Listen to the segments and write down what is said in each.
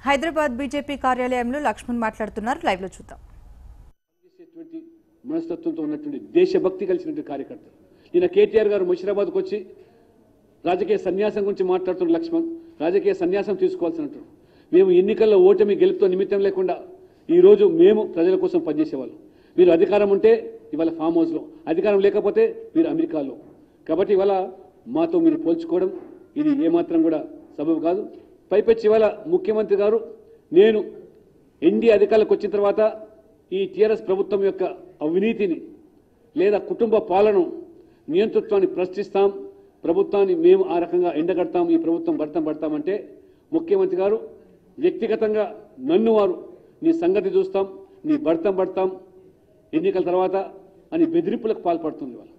Hyderabad BJP కార్యాలయంలో లక్ష్మణ్ మాట్లాడుతున్నారు. Live లో చూద్దాం. మనస్తత్వంతో ఉన్నటువంటి దేశభక్తి కలిసినటువంటి కార్యకర్త. నిన్న కేటీఆర్ గారు ముషిరాబాద్కు వచ్చి రాజకీయ సన్యాసం గురించి మాట్లాడుతున్న లక్ష్మణ్ రాజకీయ సన్యాసం తీసుకోవాల్సినట్టు. మేము ఎన్నికల్లో ఓటమి గెలుపుతో నిమిత్తం లేకుండా ఈరోజు మేము ప్రజల కోసం పనిచేసేవాళ్ళం. మీరు అధికారం ఉంటే ఇవాళ ఫామ్ హౌస్లో, అధికారం లేకపోతే మీరు అమెరికాలో. కాబట్టి ఇవాళ మాతో మీరు పోల్చుకోవడం ఇది ఏమాత్రం కూడా సబబు కాదు. పైపెచ్చి ఇవాళ ముఖ్యమంత్రి గారు నేను ఎన్డీఏ అధికారులకు వచ్చిన తర్వాత ఈ టీఆర్ఎస్ ప్రభుత్వం యొక్క అవినీతిని లేదా కుటుంబ పాలన నియంతృత్వాన్ని ప్రశ్నిస్తాం, ప్రభుత్వాన్ని మేము ఆ రకంగా ఎండగడతాం, ఈ ప్రభుత్వం భర్తం పడతామంటే ముఖ్యమంత్రి గారు వ్యక్తిగతంగా నన్ను వారు నీ సంగతి చూస్తాం, నీ భర్తం పడతాం ఎన్నికల తర్వాత అని బెదిరింపులకు పాల్పడుతుంది. వాళ్ళు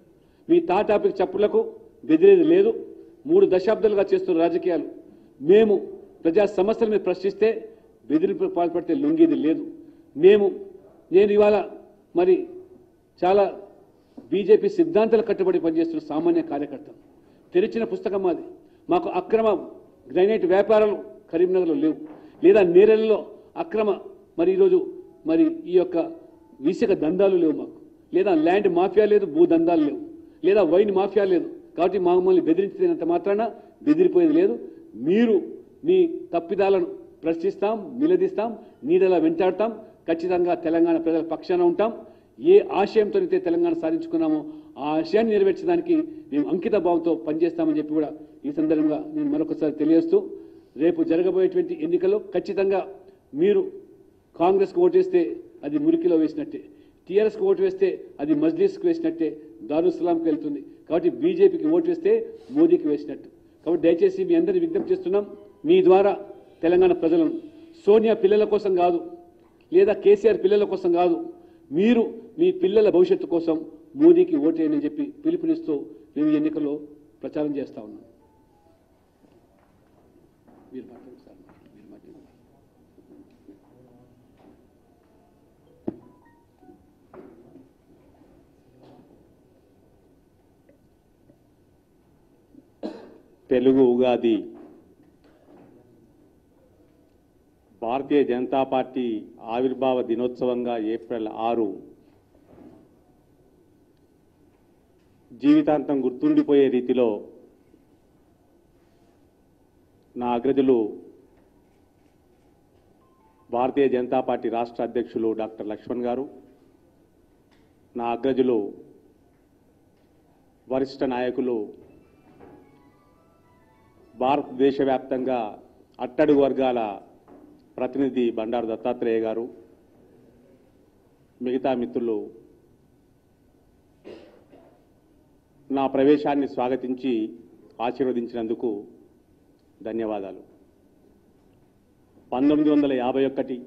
మీ టాపిక్ చప్పులకు బెదిరేది లేదు. 3 దశాబ్దాలుగా చేస్తున్న రాజకీయాలు మేము ప్రజా సమస్యల మీద ప్రశ్నిస్తే బెదిరింపులకు పాల్పడితే లొంగేది లేదు. నేను ఇవాళ మరి చాలా బీజేపీ సిద్ధాంతాలు కట్టుబడి పనిచేస్తున్న సామాన్య కార్యకర్త. తెరిచిన పుస్తకం అది. మాకు అక్రమ గ్రైనేట్ వ్యాపారాలు కరీంనగర్లో లేవు, లేదా నేరెలలో అక్రమ మరి ఈరోజు మరి ఈ యొక్క ఇసుక దందాలు లేవు మాకు, లేదా ల్యాండ్ మాఫియా లేదు, భూ దందాలు లేవు, లేదా వైన్ మాఫియా లేదు. కాబట్టి మమ్మల్ని బెదిరించినంత మాత్రాన బెదిరిపోయేది లేదు. మీరు మీ తప్పిదాలను ప్రశ్నిస్తాం, నిలదీస్తాం, నీడలా వెంటాడతాం. ఖచ్చితంగా తెలంగాణ ప్రజల పక్షాన ఉంటాం. ఏ ఆశయంతో అయితే తెలంగాణ సాధించుకున్నామో ఆ ఆశయాన్ని నెరవేర్చడానికి మేము అంకిత భావంతో పనిచేస్తామని చెప్పి కూడా ఈ సందర్భంగా నేను మరొకసారి తెలియజేస్తూ, రేపు జరగబోయేటువంటి ఎన్నికల్లో ఖచ్చితంగా మీరు కాంగ్రెస్కు ఓటేస్తే అది మురికిలో వేసినట్టే, టీఆర్ఎస్కి ఓటు వేస్తే అది మజ్లీస్కి వేసినట్టే, దారుస్సలాంకి వెళ్తుంది. కాబట్టి బీజేపీకి ఓటు వేస్తే మోదీకి వేసినట్టు. కాబట్టి దయచేసి మీ అందరినీ విజ్ఞప్తి చేస్తున్నాం, మీ ద్వారా తెలంగాణ ప్రజలను సోనియా పిల్లల కోసం కాదు, లేదా కేసీఆర్ పిల్లల కోసం కాదు, మీరు మీ పిల్లల భవిష్యత్తు కోసం మోదీకి ఓటేయని చెప్పి పిలుపునిస్తూ మేము ఎన్నికల్లో ప్రచారం చేస్తా ఉన్నాం. తెలుగు ఉగాది భారతీయ జనతా పార్టీ ఆవిర్భావ దినోత్సవంగా ఏప్రిల్ 6 జీవితాంతం గుర్తుండిపోయే రీతిలో నా అగ్రజులు భారతీయ జనతా పార్టీ రాష్ట్ర అధ్యక్షులు డాక్టర్ లక్ష్మణ్ గారు, నా అగ్రజులు వరిష్ఠ నాయకులు భారతదేశ వ్యాప్తంగా అట్టడుగు వర్గాల ప్రతినిధి బండారు దత్తాత్రేయ గారు, మిగతా మిత్రులు నా ప్రవేశాన్ని స్వాగతించి ఆశీర్వదించినందుకు ధన్యవాదాలు. 1951